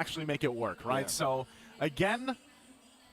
actually make it work, right? Yeah. So, again,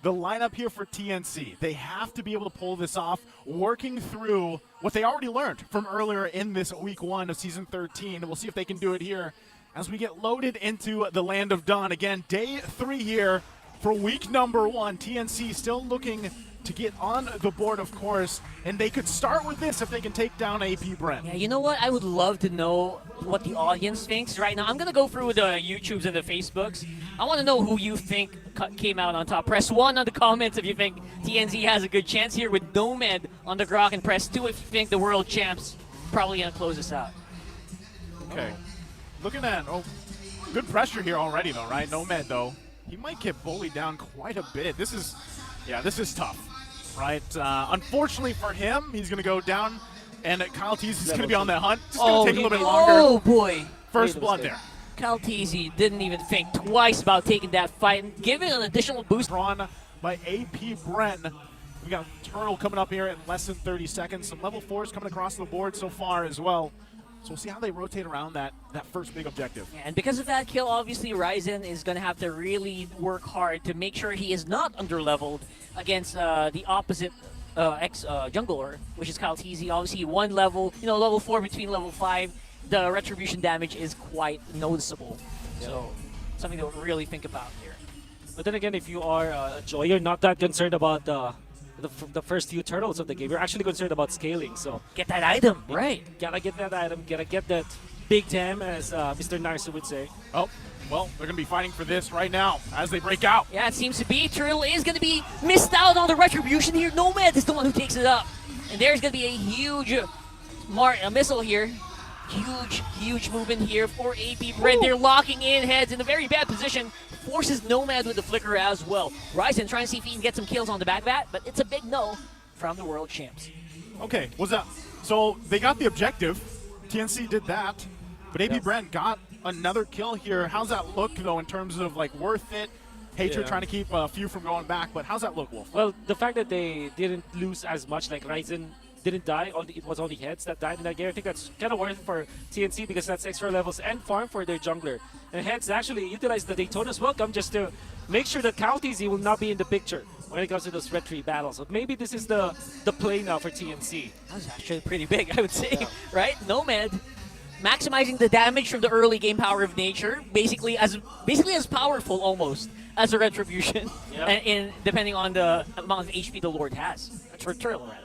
the lineup here for TNC, they have to be able to pull this off, working through what they already learned from earlier in this week 1 of Season 13. We'll see if they can do it here as we get loaded into the Land of Dawn. Again, day 3 here for week number 1. TNC still looking to get on the board, of course, and they could start with this if they can take down AP Brent. Yeah, you know what? I would love to know what the audience thinks right now. I'm going to go through the YouTubes and the Facebooks. I want to know who you think came out on top. Press 1 on the comments if you think TNC has a good chance here with Nomad on the Grok, and press 2 if you think the world champs probably going to close this out. Okay. Looking at, good pressure here already, though, right? Nomad, though, he might get bullied down quite a bit. This is tough, right? Unfortunately for him, he's going to go down, and Kyle Tease is going to be on that hunt. It's going to take a little bit longer. Oh, boy. First blood there. Kyle Tease didn't even think twice about taking that fight and giving an additional boost. Drawn by AP Bren. We got Turtle coming up here in less than 30 seconds. Some level 4s coming across the board so far as well. So we'll see how they rotate around that first big objective. And because of that kill, obviously Ryzen is going to have to really work hard to make sure he is not underleveled against the opposite jungler, which is Kyle Tease. Obviously 1 level, level 4 between level 5. The retribution damage is quite noticeable. Yeah. So something to really think about here. But then again, if you are Joy, you're not that concerned about the first few turtles of the game. You're actually concerned about scaling. So get that item, right? Gotta get that item. Gotta get that big damn, as Mr. Narsu would say. Oh, well, they're going to be fighting for this right now as they break out. Yeah, it seems to be. Turtle is going to be missed out on the retribution here. Nomad is the one who takes it up. And there's going to be a huge missile here. Huge movement here for AP Brent. They're locking in heads in a very bad position. Forces Nomad with the flicker as well. Ryzen trying to see if he can get some kills on the back bat, but it's a big no from the world champs. Okay, what's up? So they got the objective. TNC did that, but AP Brent got another kill here. How's that look, though, in terms of, like, worth it? Hatred trying to keep a few from going back, but how's that look, Wolf? Well, the fact that they didn't lose as much, like Ryzen didn't die, it was only heads that died in that game. I think that's kind of worth it for TNC because that's extra levels and farm for their jungler. And heads actually utilized the Daytona's welcome just to make sure that Kyle Tease will not be in the picture when it comes to those retreat battles. So maybe this is the play now for TNC. That was actually pretty big, I would say, right? Nomad maximizing the damage from the early game power of nature, basically as powerful almost as a retribution, and depending on the amount of HP the Lord has. For Turtle, rather.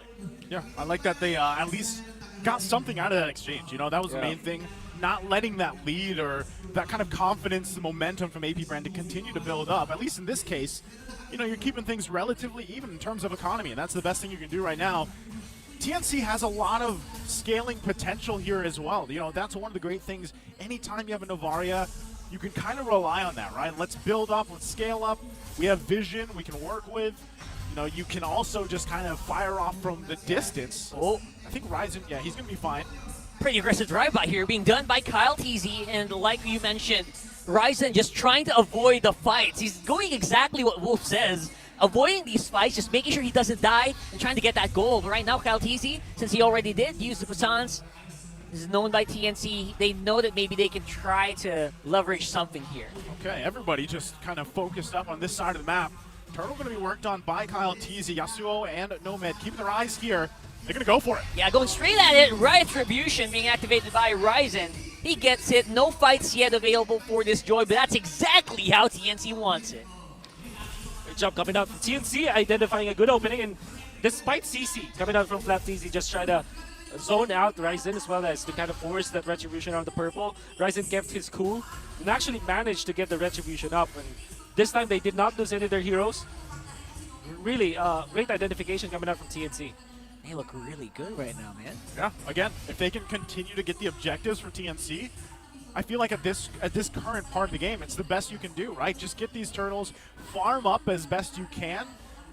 Yeah, I like that they at least got something out of that exchange. That was the main thing. Not letting that lead or that kind of confidence, the momentum from AP Brand to continue to build up. At least in this case, you're keeping things relatively even in terms of economy, and that's the best thing you can do right now. TNC has a lot of scaling potential here as well. That's one of the great things. Anytime you have a Novaria, you can kind of rely on that, right? Let's build up, let's scale up. We have vision we can work with. You can also just kind of fire off from the distance. Oh, I think Ryzen, he's going to be fine. Pretty aggressive drive-by here being done by Kyle Tease, and like you mentioned, Ryzen just trying to avoid the fights. He's going exactly what Wolf says, avoiding these fights, just making sure he doesn't die and trying to get that goal. But right now, Kyle Tease, since he already did use the Passans, is known by TNC. They know that maybe they can try to leverage something here. Okay, everybody just kind of focused up on this side of the map. Turtle going to be worked on by Kyle Tease, Yasuo, and Nomad. Keep their eyes here. They're going to go for it. Yeah, going straight at it. Retribution being activated by Ryzen. He gets it. No fights yet available for this Joy, but that's exactly how TNC wants it. Good job coming out from TNC, identifying a good opening, and despite CC coming out from Flat TZ, just try to zone out Ryzen as well as to kind of force that retribution on the purple. Ryzen kept his cool and actually managed to get the retribution up. And this time they did not lose any of their heroes. Really great identification coming out from TNC. They look really good right now, man. Yeah, again, if they can continue to get the objectives for TNC, I feel like at this current part of the game, it's the best you can do, right? Just get these turtles, farm up as best you can,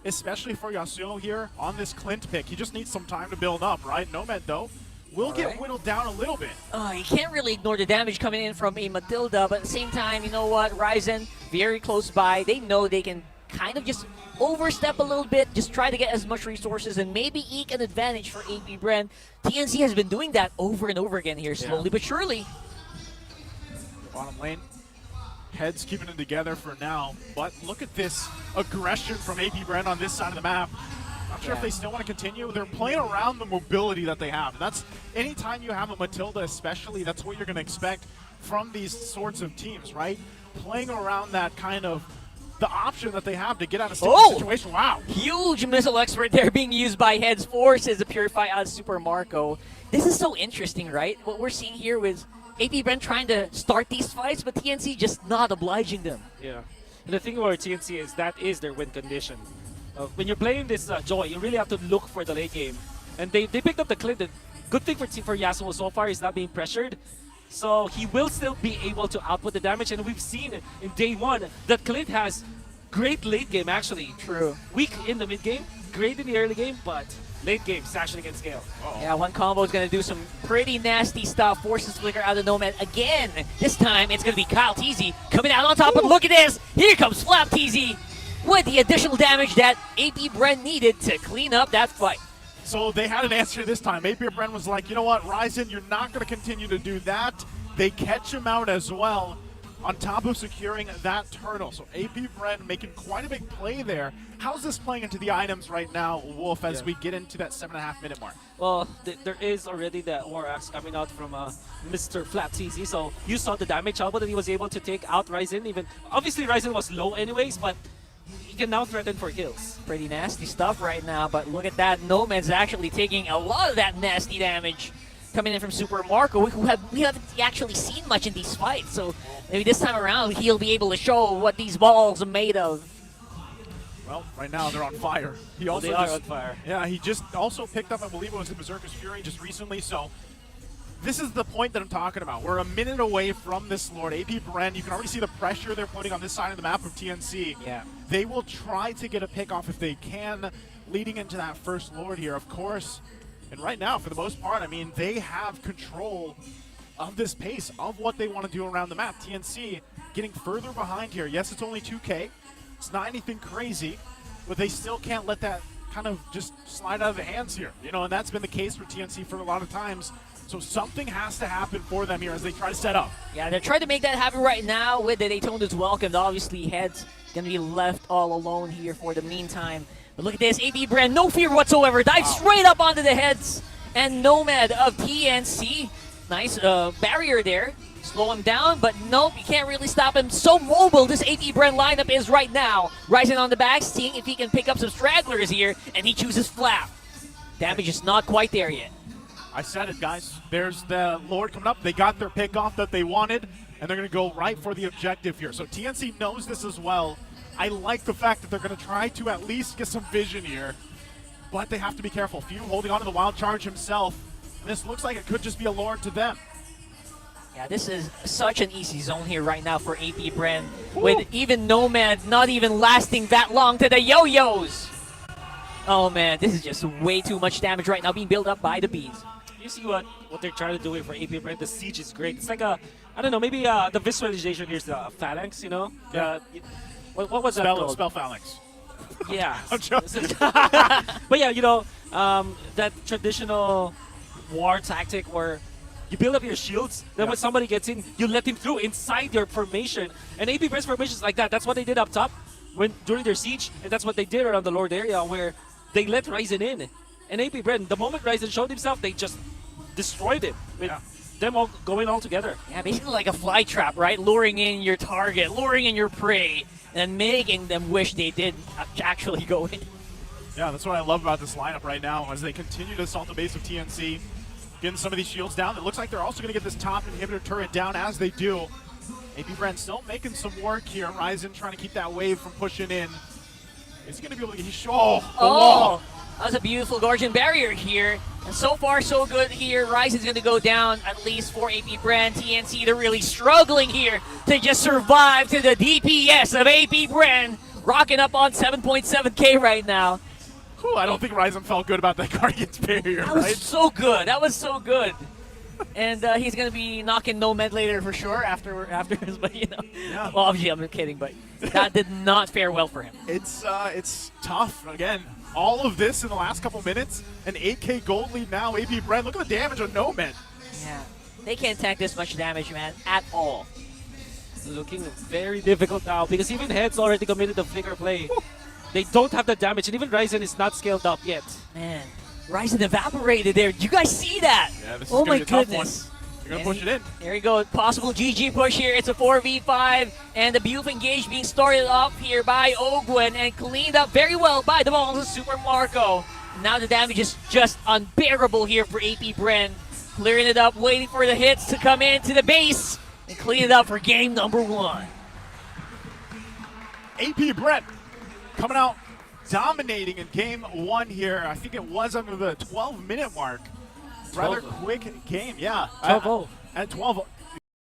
especially for Yasuo here on this Clint pick. He just needs some time to build up, right? Nomad, though, will get whittled down a little bit. You can't really ignore the damage coming in from a Matilda, but at the same time, you know what? Ryzen, very close by. They know they can kind of just overstep a little bit, just try to get as much resources and maybe eke an advantage for AP Brand. TNC has been doing that over and over again here, slowly but surely. Bottom lane. Heads keeping it together for now, but look at this aggression from AP Brand on this side of the map. Not sure if they still want to continue. They're playing around the mobility that they have. And that's anytime you have a Matilda especially, that's what you're going to expect from these sorts of teams, right? Playing around that kind of the option that they have to get out of sticky situation. Wow. Huge missile expert there being used by Heads, forces the Purify out of Super Marco. This is so interesting, right? What we're seeing here with AP Brand trying to start these fights, but TNC just not obliging them. Yeah. And the thing about TNC is that is their win condition. When you're playing this Joy, you really have to look for the late game. And they picked up the Clint. The good thing for Yasuo so far is not being pressured. So he will still be able to output the damage. And we've seen in day one that Clint has great late game, actually. True. Weak in the mid game, great in the early game, but late game, Sashing can scale. Yeah, one combo is going to do some pretty nasty stuff. Forces Flicker out of Nomad again. This time it's going to be Kyle TZ coming out on top. But look at this. Here comes Flap TZ with the additional damage that AP Brand needed to clean up that fight. So they had an answer this time. AP Brand was like, you know what, Ryzen, you're not going to continue to do that. They catch him out as well, on top of securing that turtle. So AP Brand making quite a big play there. How's this playing into the items right now, Wolf, as we get into that 7.5 minute mark? Well, there is already the War Axe coming out from Mr. Flat TZ, so you saw the damage output that he was able to take out Ryzen. Even obviously Ryzen was low anyways, but he can now threaten for kills. Pretty nasty stuff right now, but look at that. Nomad's actually taking a lot of that nasty damage coming in from Super Marco, we haven't actually seen much in these fights, so maybe this time around he'll be able to show what these balls are made of. Well, right now they're on fire. He also they are on fire. Yeah, he just also picked up, I believe it was the Berserker's Fury just recently, so this is the point that I'm talking about. We're a minute away from this Lord. AP Brand, you can already see the pressure they're putting on this side of the map of TNC. Yeah. They will try to get a pick off if they can, leading into that first Lord here, of course. And right now, for the most part, I mean, they have control of this pace, of what they want to do around the map. TNC getting further behind here. Yes, it's only 2K. It's not anything crazy, but they still can't let that kind of just slide out of the hands here. You know, and that's been the case for TNC for a lot of times. So something has to happen for them here as they try to set up. Yeah, they're trying to make that happen right now with the Daytona's welcomed. Obviously, Heads going to be left all alone here for the meantime. But look at this, AP Brand, no fear whatsoever, dives straight up onto the Heads. And Nomad of TNC, nice barrier there. Slow him down, but nope, you can't really stop him. So mobile this AP Brand lineup is right now. Rising on the back, seeing if he can pick up some stragglers here, and he chooses Flap. Damage is not quite there yet. I said it, guys. There's the Lord coming up. They got their pick off that they wanted, and they're going to go right for the objective here. So TNC knows this as well. I like the fact that they're going to try to at least get some vision here, but they have to be careful. Few holding on to the wild charge himself. This looks like it could just be a Lord to them. Yeah, this is such an easy zone here right now for AP Brand, with even Nomad not even lasting that long to the yo-yos. Oh man, this is just way too much damage right now being built up by the bees. You see what they're trying to do here for AP Brand. The siege is great. It's like a, I don't know, maybe the visualization here is the phalanx, you know? Yeah. What was that called? Spell phalanx. Yeah. I'm joking. But yeah, you know, that traditional war tactic where you build up your shields, then when somebody gets in, you let him through inside your formation. And AP Brand's formation is like that. That's what they did up top during their siege, and that's what they did around the Lord area where they let Ryzen in. And AP Brand, the moment Ryzen showed himself, they just destroyed it with them all going all together. Yeah, basically like a fly trap, right? Luring in your target, luring in your prey, and making them wish they did actually go in. Yeah, that's what I love about this lineup right now as they continue to assault the base of TNC, getting some of these shields down. It looks like they're also going to get this top inhibitor turret down as they do. AP Brand still making some work here. Ryzen trying to keep that wave from pushing in. Is he going to be able to get the wall. That was a beautiful Guardian barrier here. And so far, so good here. Ryzen's going to go down at least for AP Brand. TNC, they're really struggling here to just survive to the DPS of AP Brand. Rocking up on 7.7K right now. Whew, I don't think Ryzen felt good about that Guardian's barrier, That was so good. That was so good. And he's going to be knocking Nomad later for sure afterwards, but you know. Yeah. Well, obviously I'm kidding, but that did not fare well for him. It's tough. Again, all of this in the last couple minutes. An 8K gold lead now. AP Brand, look at the damage on Nomad. Yeah. They can't tank this much damage, man, at all. Looking very difficult now because even Heads already committed the flicker play. They don't have the damage, and even Ryzen is not scaled up yet. Man, Ryzen evaporated there. Did you guys see that? Yeah, this is Oh gonna my be a tough goodness. one. They're gonna push it in. There you go. Possible GG push here. It's a 4v5, and the Buf engage being started off here by Ogwen and cleaned up very well by the balls of Super Marco. Now the damage is just unbearable here for AP Bren. Clearing it up, waiting for the hits to come into the base and clean it up for game number 1. AP Brett coming out dominating in game 1 here. I think it was under the 12-minute mark. Rather 12. quick game, yeah. 12-0. At 12,